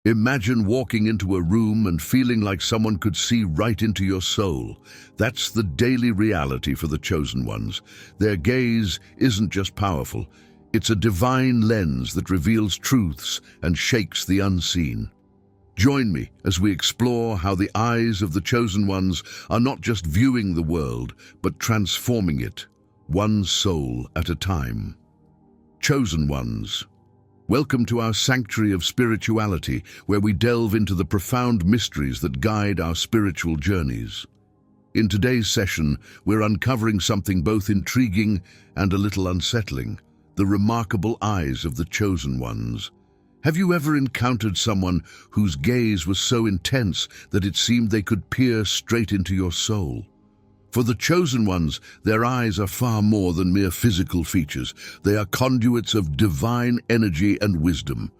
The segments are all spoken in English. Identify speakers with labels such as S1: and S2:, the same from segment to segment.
S1: Imagine walking into a room and feeling like someone could see right into your soul. That's the daily reality for the chosen ones. Their gaze isn't just powerful, it's a divine lens that reveals truths and shakes the unseen. Join me as we explore how the eyes of the chosen ones are not just viewing the world, but transforming it, one soul at a time. Chosen ones. Welcome to our sanctuary of spirituality, where we delve into the profound mysteries that guide our spiritual journeys. In today's session, we're uncovering something both intriguing and a little unsettling: the remarkable eyes of the chosen ones. Have you ever encountered someone whose gaze was so intense that it seemed they could peer straight into your soul? For the chosen ones, their eyes are far more than mere physical features. They are conduits of divine energy and wisdom.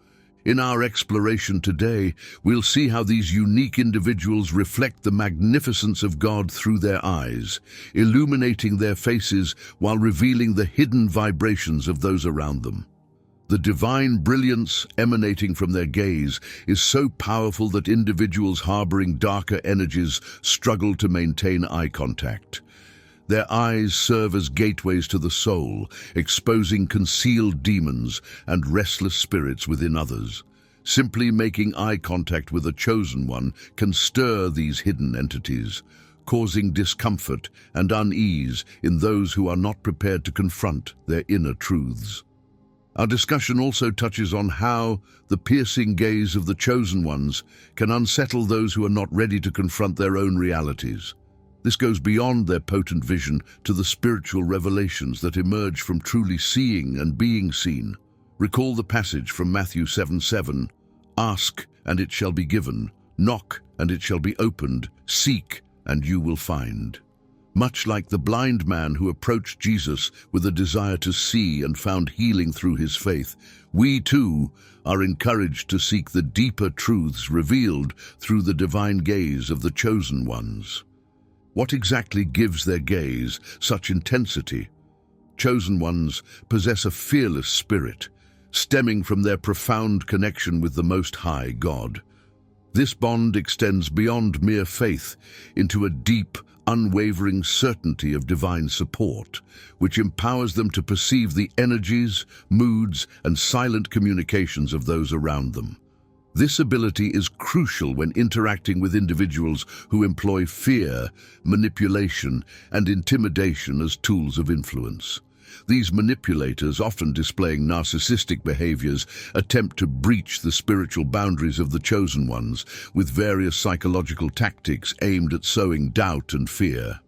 S1: In our exploration today, we'll see how these unique individuals reflect the magnificence of God through their eyes, illuminating their faces while revealing the hidden vibrations of those around them. The divine brilliance emanating from their gaze is so powerful that individuals harboring darker energies struggle to maintain eye contact. Their eyes serve as gateways to the soul, exposing concealed demons and restless spirits within others. Simply making eye contact with a chosen one can stir these hidden entities, causing discomfort and unease in those who are not prepared to confront their inner truths. Our discussion also touches on how the piercing gaze of the chosen ones can unsettle those who are not ready to confront their own realities. This goes beyond their potent vision to the spiritual revelations that emerge from truly seeing and being seen. Recall the passage from Matthew 7:7, "Ask, and it shall be given. Knock, and it shall be opened. Seek, and you will find." Much like the blind man who approached Jesus with a desire to see and found healing through his faith, we too are encouraged to seek the deeper truths revealed through the divine gaze of the chosen ones. What exactly gives their gaze such intensity? Chosen ones possess a fearless spirit, stemming from their profound connection with the Most High God. This bond extends beyond mere faith into a deep, unwavering certainty of divine support, which empowers them to perceive the energies, moods, and silent communications of those around them. This ability is crucial when interacting with individuals who employ fear, manipulation, and intimidation as tools of influence. These manipulators, often displaying narcissistic behaviors, attempt to breach the spiritual boundaries of the chosen ones with various psychological tactics aimed at sowing doubt and fear.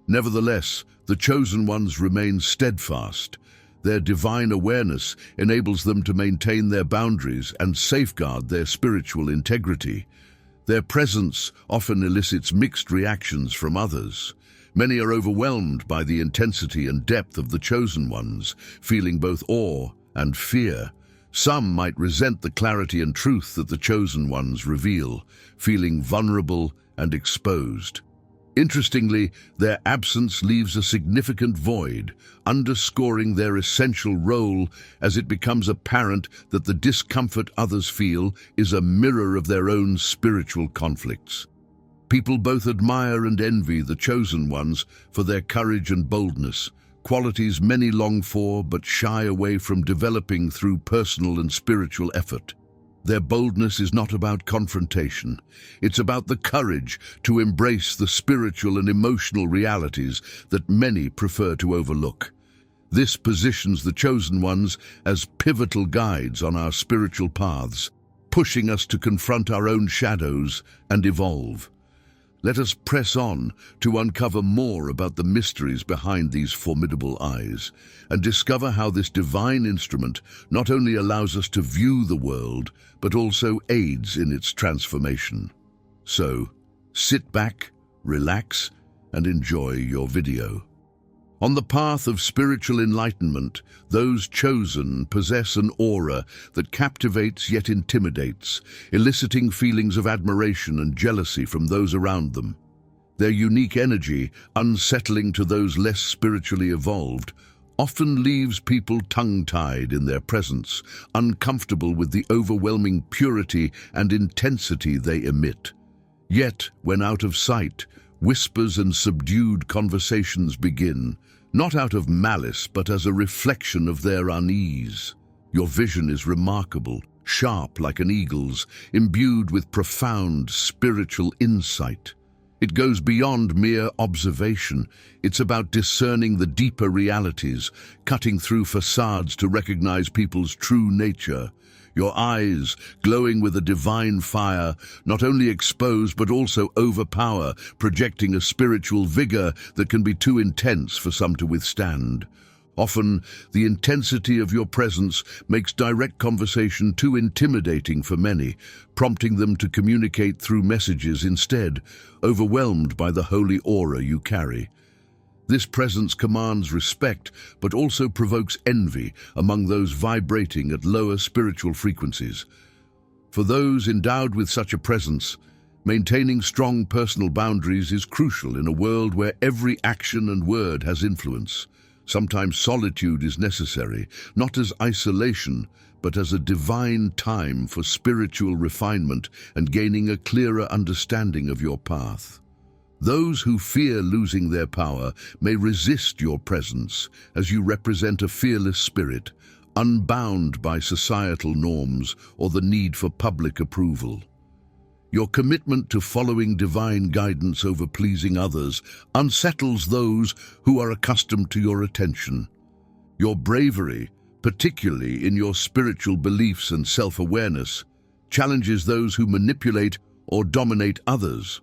S1: Nevertheless, the chosen ones remain steadfast. Their divine awareness enables them to maintain their boundaries and safeguard their spiritual integrity. Their presence often elicits mixed reactions from others. Many are overwhelmed by the intensity and depth of the chosen ones, feeling both awe and fear. Some might resent the clarity and truth that the chosen ones reveal, feeling vulnerable and exposed. Interestingly, their absence leaves a significant void, underscoring their essential role as it becomes apparent that the discomfort others feel is a mirror of their own spiritual conflicts. People both admire and envy the chosen ones for their courage and boldness, qualities many long for but shy away from developing through personal and spiritual effort. Their boldness is not about confrontation. It's about the courage to embrace the spiritual and emotional realities that many prefer to overlook. This positions the chosen ones as pivotal guides on our spiritual paths, pushing us to confront our own shadows and evolve. Let us press on to uncover more about the mysteries behind these formidable eyes and discover how this divine instrument not only allows us to view the world, but also aids in its transformation. So, sit back, relax, and enjoy your video. On the path of spiritual enlightenment, those chosen possess an aura that captivates yet intimidates, eliciting feelings of admiration and jealousy from those around them. Their unique energy, unsettling to those less spiritually evolved, often leaves people tongue-tied in their presence, uncomfortable with the overwhelming purity and intensity they emit. Yet, when out of sight, whispers and subdued conversations begin, not out of malice but as a reflection of their unease. Your vision is remarkable, sharp like an eagle's, imbued with profound spiritual insight. It goes beyond mere observation. It's about discerning the deeper realities, cutting through facades to recognize people's true nature. Your eyes, glowing with a divine fire, not only expose but also overpower, projecting a spiritual vigor that can be too intense for some to withstand. Often, the intensity of your presence makes direct conversation too intimidating for many, prompting them to communicate through messages instead, overwhelmed by the holy aura you carry. This presence commands respect, but also provokes envy among those vibrating at lower spiritual frequencies. For those endowed with such a presence, maintaining strong personal boundaries is crucial in a world where every action and word has influence. Sometimes solitude is necessary, not as isolation, but as a divine time for spiritual refinement and gaining a clearer understanding of your path. Those who fear losing their power may resist your presence, as you represent a fearless spirit, unbound by societal norms or the need for public approval. Your commitment to following divine guidance over pleasing others unsettles those who are accustomed to your attention. Your bravery, particularly in your spiritual beliefs and self-awareness, challenges those who manipulate or dominate others.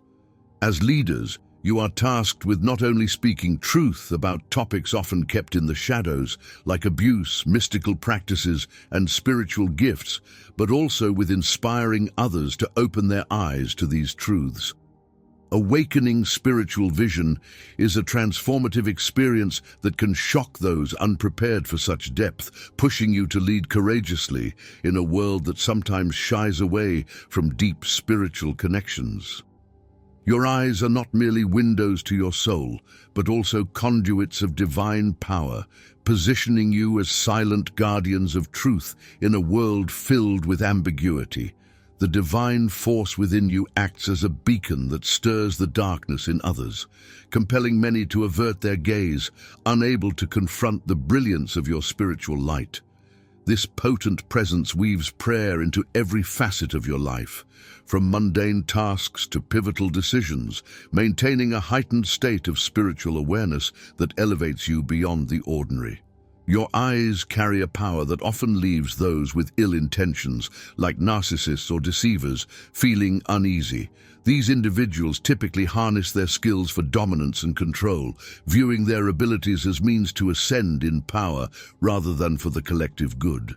S1: As leaders, you are tasked with not only speaking truth about topics often kept in the shadows, like abuse, mystical practices, and spiritual gifts, but also with inspiring others to open their eyes to these truths. Awakening spiritual vision is a transformative experience that can shock those unprepared for such depth, pushing you to lead courageously in a world that sometimes shies away from deep spiritual connections. Your eyes are not merely windows to your soul, but also conduits of divine power, positioning you as silent guardians of truth in a world filled with ambiguity. The divine force within you acts as a beacon that stirs the darkness in others, compelling many to avert their gaze, unable to confront the brilliance of your spiritual light. This potent presence weaves prayer into every facet of your life, from mundane tasks to pivotal decisions, maintaining a heightened state of spiritual awareness that elevates you beyond the ordinary. Your eyes carry a power that often leaves those with ill intentions, like narcissists or deceivers, feeling uneasy. These individuals typically harness their skills for dominance and control, viewing their abilities as means to ascend in power rather than for the collective good.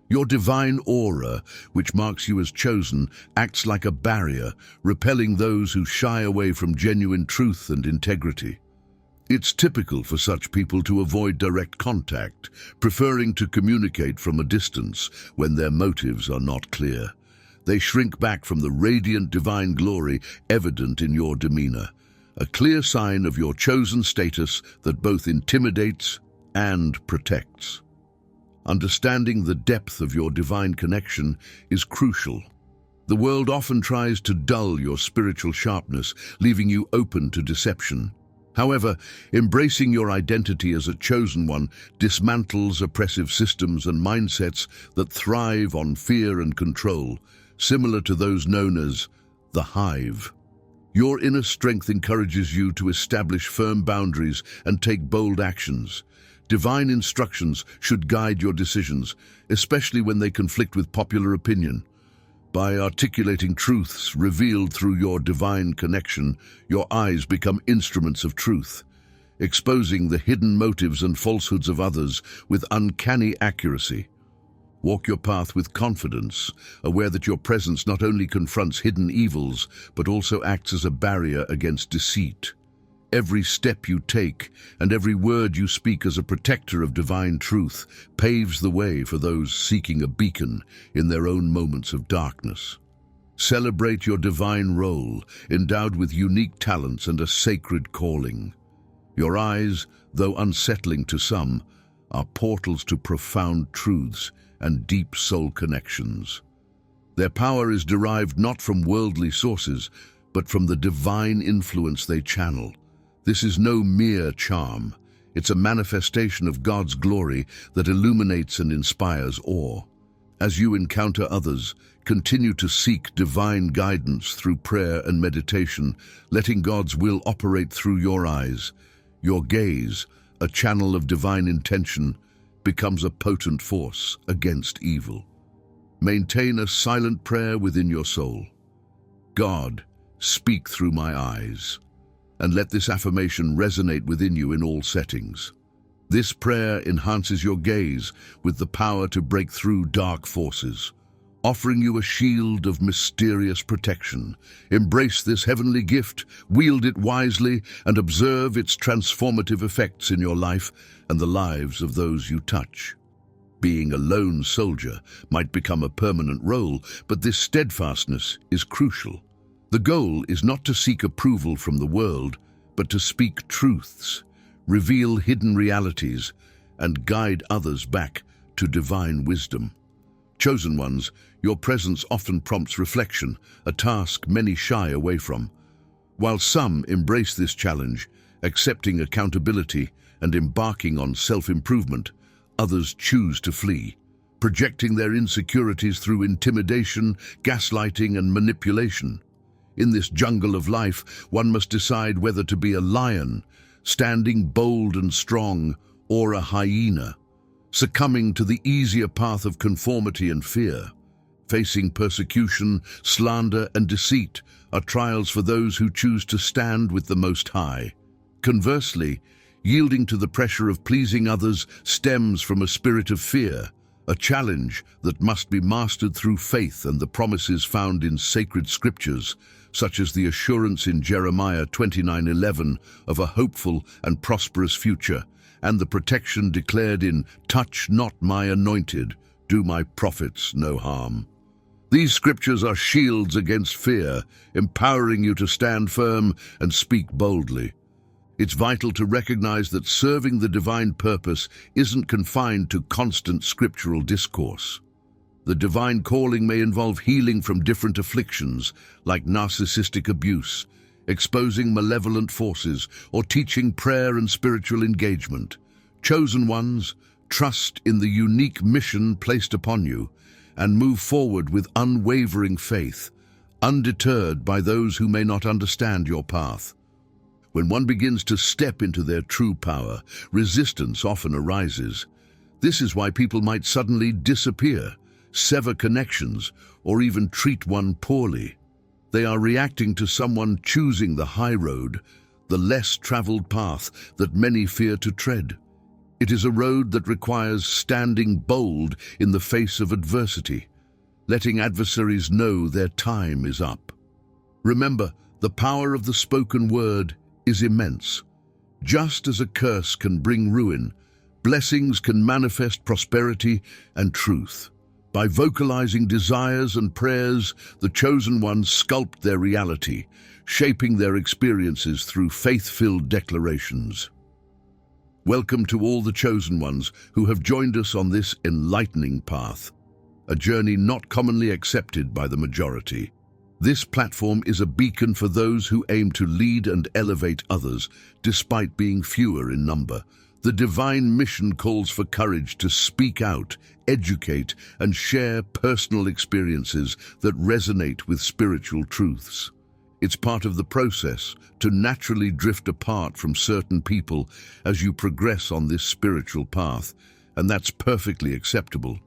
S1: Your divine aura, which marks you as chosen, acts like a barrier, repelling those who shy away from genuine truth and integrity. It's typical for such people to avoid direct contact, preferring to communicate from a distance when their motives are not clear. They shrink back from the radiant divine glory evident in your demeanor, a clear sign of your chosen status that both intimidates and protects. Understanding the depth of your divine connection is crucial. The world often tries to dull your spiritual sharpness, leaving you open to deception. However, embracing your identity as a chosen one dismantles oppressive systems and mindsets that thrive on fear and control, similar to those known as the hive. Your inner strength encourages you to establish firm boundaries and take bold actions. Divine instructions should guide your decisions, especially when they conflict with popular opinion. By articulating truths revealed through your divine connection, your eyes become instruments of truth, exposing the hidden motives and falsehoods of others with uncanny accuracy. Walk your path with confidence, aware that your presence not only confronts hidden evils, but also acts as a barrier against deceit. Every step you take and every word you speak as a protector of divine truth paves the way for those seeking a beacon in their own moments of darkness. Celebrate your divine role, endowed with unique talents and a sacred calling. Your eyes, though unsettling to some, are portals to profound truths and deep soul connections. Their power is derived not from worldly sources, but from the divine influence they channel. This is no mere charm. It's a manifestation of God's glory that illuminates and inspires awe. As you encounter others, continue to seek divine guidance through prayer and meditation, letting God's will operate through your eyes. Your gaze, a channel of divine intention, becomes a potent force against evil. Maintain a silent prayer within your soul. God, speak through my eyes. And let this affirmation resonate within you in all settings. This prayer enhances your gaze with the power to break through dark forces, offering you a shield of mysterious protection. Embrace this heavenly gift, wield it wisely, and observe its transformative effects in your life and the lives of those you touch. Being a lone soldier might become a permanent role, but this steadfastness is crucial. The goal is not to seek approval from the world, but to speak truths, reveal hidden realities, and guide others back to divine wisdom. Chosen ones, your presence often prompts reflection, a task many shy away from. While some embrace this challenge, accepting accountability and embarking on self-improvement, others choose to flee, projecting their insecurities through intimidation, gaslighting, and manipulation. In this jungle of life, one must decide whether to be a lion, standing bold and strong, or a hyena, succumbing to the easier path of conformity and fear. Facing persecution, slander, and deceit are trials for those who choose to stand with the Most High. Conversely, yielding to the pressure of pleasing others stems from a spirit of fear, a challenge that must be mastered through faith and the promises found in sacred scriptures, such as the assurance in Jeremiah 29:11 of a hopeful and prosperous future, and the protection declared in "Touch not my anointed, do my prophets no harm." These scriptures are shields against fear, empowering you to stand firm and speak boldly. It's vital to recognize that serving the divine purpose isn't confined to constant scriptural discourse. The divine calling may involve healing from different afflictions, like narcissistic abuse, exposing malevolent forces, or teaching prayer and spiritual engagement. Chosen ones, trust in the unique mission placed upon you and move forward with unwavering faith, undeterred by those who may not understand your path. When one begins to step into their true power, resistance often arises. This is why people might suddenly disappear, sever connections, or even treat one poorly. They are reacting to someone choosing the high road, the less traveled path that many fear to tread. It is a road that requires standing bold in the face of adversity, letting adversaries know their time is up. Remember, the power of the spoken word is immense. Just as a curse can bring ruin, blessings can manifest prosperity and truth. By vocalizing desires and prayers, the chosen ones sculpt their reality, shaping their experiences through faith-filled declarations. Welcome to all the chosen ones who have joined us on this enlightening path, a journey not commonly accepted by the majority. This platform is a beacon for those who aim to lead and elevate others, despite being fewer in number. The divine mission calls for courage to speak out, educate, and share personal experiences that resonate with spiritual truths. It's part of the process to naturally drift apart from certain people as you progress on this spiritual path, and that's perfectly acceptable.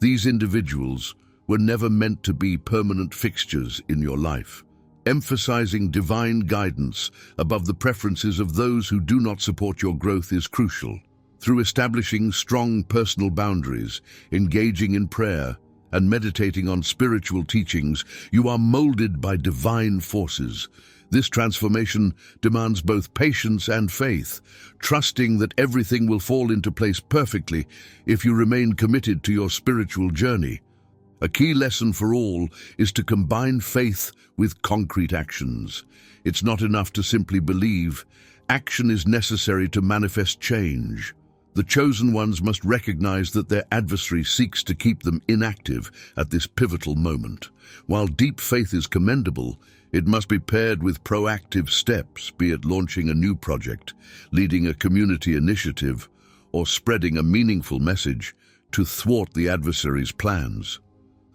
S1: These individuals were never meant to be permanent fixtures in your life. Emphasizing divine guidance above the preferences of those who do not support your growth is crucial. Through establishing strong personal boundaries, engaging in prayer, and meditating on spiritual teachings, you are molded by divine forces. This transformation demands both patience and faith, trusting that everything will fall into place perfectly if you remain committed to your spiritual journey. A key lesson for all is to combine faith with concrete actions. It's not enough to simply believe. Action is necessary to manifest change. The chosen ones must recognize that their adversary seeks to keep them inactive at this pivotal moment. While deep faith is commendable, it must be paired with proactive steps, be it launching a new project, leading a community initiative, or spreading a meaningful message to thwart the adversary's plans.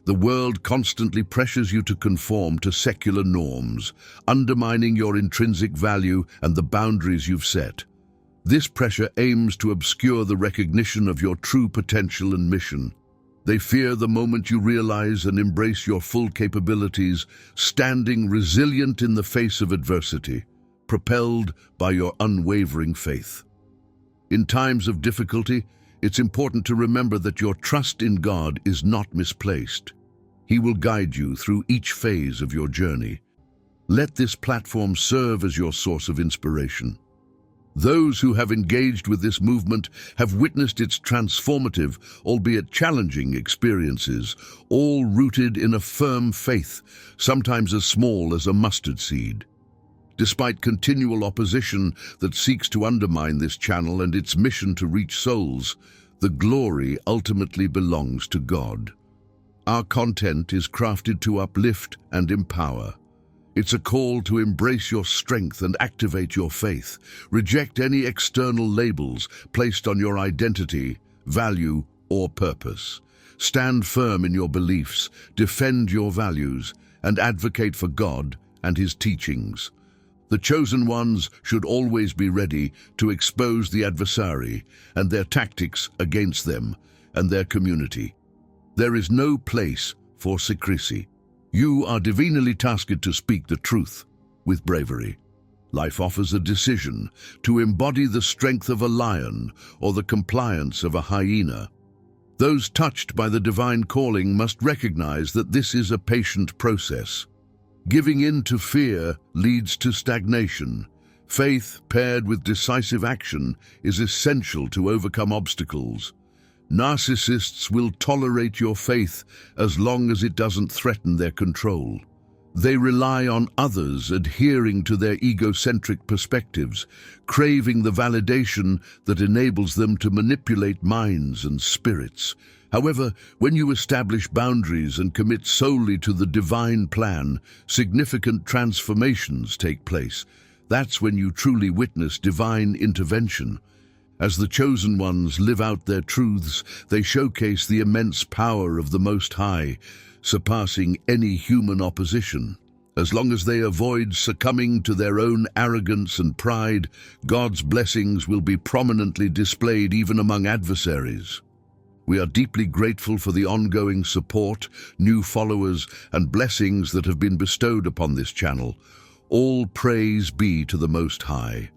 S1: The world constantly pressures you to conform to secular norms, undermining your intrinsic value and the boundaries you've set. This pressure aims to obscure the recognition of your true potential and mission. They fear the moment you realize and embrace your full capabilities, standing resilient in the face of adversity, propelled by your unwavering faith. In times of difficulty, it's important to remember that your trust in God is not misplaced. He will guide you through each phase of your journey. Let this platform serve as your source of inspiration. Those who have engaged with this movement have witnessed its transformative, albeit challenging experiences, all rooted in a firm faith, sometimes as small as a mustard seed. Despite continual opposition that seeks to undermine this channel and its mission to reach souls, the glory ultimately belongs to God. Our content is crafted to uplift and empower. It's a call to embrace your strength and activate your faith. Reject any external labels placed on your identity, value, or purpose. Stand firm in your beliefs, defend your values, and advocate for God and His teachings. The chosen ones should always be ready to expose the adversary and their tactics against them and their community. There is no place for secrecy. You are divinely tasked to speak the truth with bravery. Life offers a decision to embody the strength of a lion or the compliance of a hyena. Those touched by the divine calling must recognize that this is a patient process. Giving in to fear leads to stagnation. Faith paired with decisive action is essential to overcome obstacles. Narcissists will tolerate your faith as long as it doesn't threaten their control. They rely on others adhering to their egocentric perspectives, craving the validation that enables them to manipulate minds and spirits. However, when you establish boundaries and commit solely to the divine plan, significant transformations take place. That's when you truly witness divine intervention. As the chosen ones live out their truths, they showcase the immense power of the Most High, surpassing any human opposition. As long as they avoid succumbing to their own arrogance and pride, God's blessings will be prominently displayed even among adversaries. We are deeply grateful for the ongoing support, new followers, and blessings that have been bestowed upon this channel. All praise be to the Most High.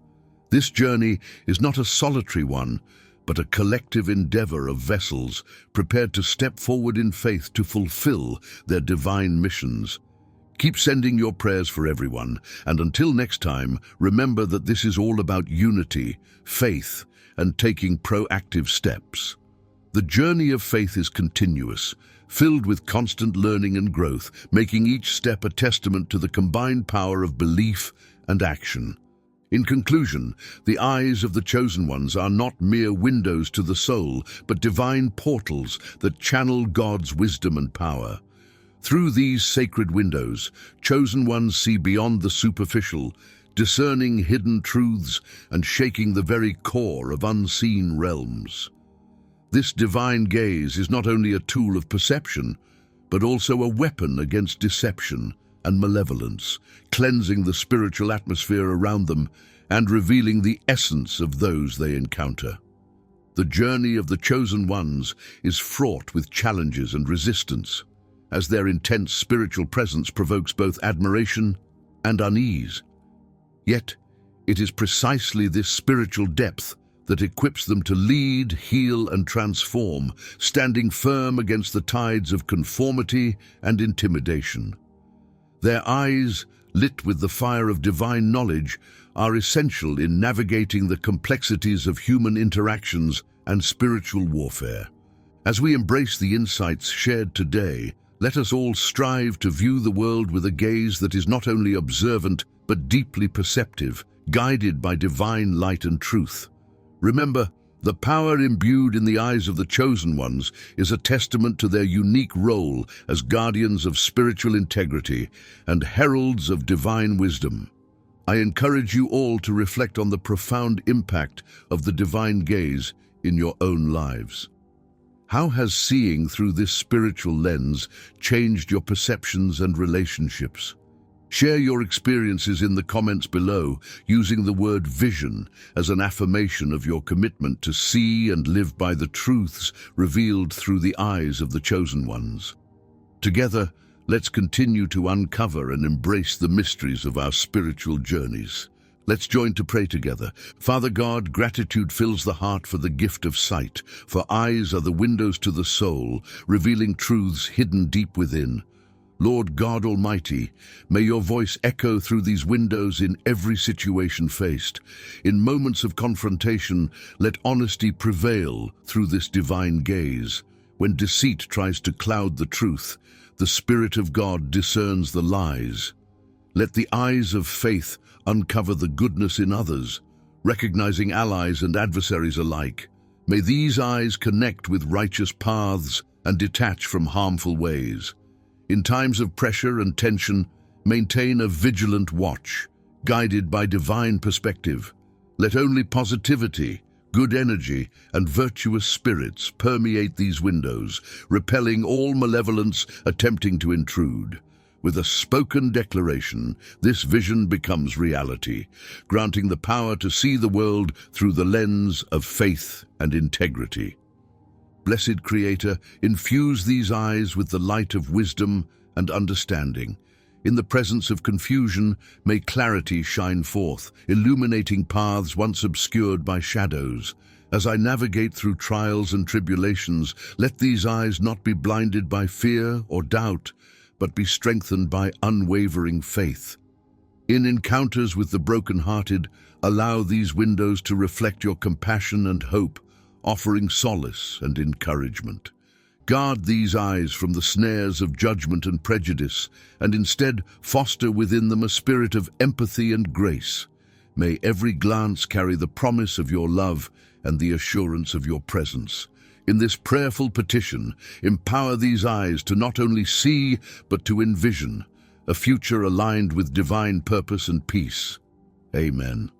S1: This journey is not a solitary one, but a collective endeavor of vessels prepared to step forward in faith to fulfill their divine missions. Keep sending your prayers for everyone, and until next time, remember that this is all about unity, faith, and taking proactive steps. The journey of faith is continuous, filled with constant learning and growth, making each step a testament to the combined power of belief and action. In conclusion, the eyes of the chosen ones are not mere windows to the soul, but divine portals that channel God's wisdom and power. Through these sacred windows, chosen ones see beyond the superficial, discerning hidden truths and shaking the very core of unseen realms. This divine gaze is not only a tool of perception, but also a weapon against deception and malevolence, cleansing the spiritual atmosphere around them and revealing the essence of those they encounter. The journey of the chosen ones is fraught with challenges and resistance, as their intense spiritual presence provokes both admiration and unease. Yet, it is precisely this spiritual depth that equips them to lead, heal, and transform, standing firm against the tides of conformity and intimidation. Their eyes, lit with the fire of divine knowledge, are essential in navigating the complexities of human interactions and spiritual warfare. As we embrace the insights shared today, let us all strive to view the world with a gaze that is not only observant, but deeply perceptive, guided by divine light and truth. Remember, The power imbued in the eyes of the chosen ones is a testament to their unique role as guardians of spiritual integrity and heralds of divine wisdom. I encourage you all to reflect on the profound impact of the divine gaze in your own lives. How has seeing through this spiritual lens changed your perceptions and relationships? Share your experiences in the comments below, using the word vision as an affirmation of your commitment to see and live by the truths revealed through the eyes of the chosen ones. Together, let's continue to uncover and embrace the mysteries of our spiritual journeys. Let's join to pray together. Father God, gratitude fills the heart for the gift of sight, for eyes are the windows to the soul, revealing truths hidden deep within. Lord God Almighty, may your voice echo through these windows in every situation faced. In moments of confrontation, let honesty prevail through this divine gaze. When deceit tries to cloud the truth, the Spirit of God discerns the lies. Let the eyes of faith uncover the goodness in others, recognizing allies and adversaries alike. May these eyes connect with righteous paths and detach from harmful ways. In times of pressure and tension, maintain a vigilant watch, guided by divine perspective. Let only positivity, good energy, and virtuous spirits permeate these windows, repelling all malevolence attempting to intrude. With a spoken declaration, this vision becomes reality, granting the power to see the world through the lens of faith and integrity. Blessed Creator, infuse these eyes with the light of wisdom and understanding. In the presence of confusion, may clarity shine forth, illuminating paths once obscured by shadows. As I navigate through trials and tribulations, let these eyes not be blinded by fear or doubt, but be strengthened by unwavering faith. In encounters with the brokenhearted, allow these windows to reflect your compassion and hope, offering solace and encouragement. Guard these eyes from the snares of judgment and prejudice, and instead foster within them a spirit of empathy and grace. May every glance carry the promise of your love and the assurance of your presence. In this prayerful petition, empower these eyes to not only see, but to envision a future aligned with divine purpose and peace. Amen.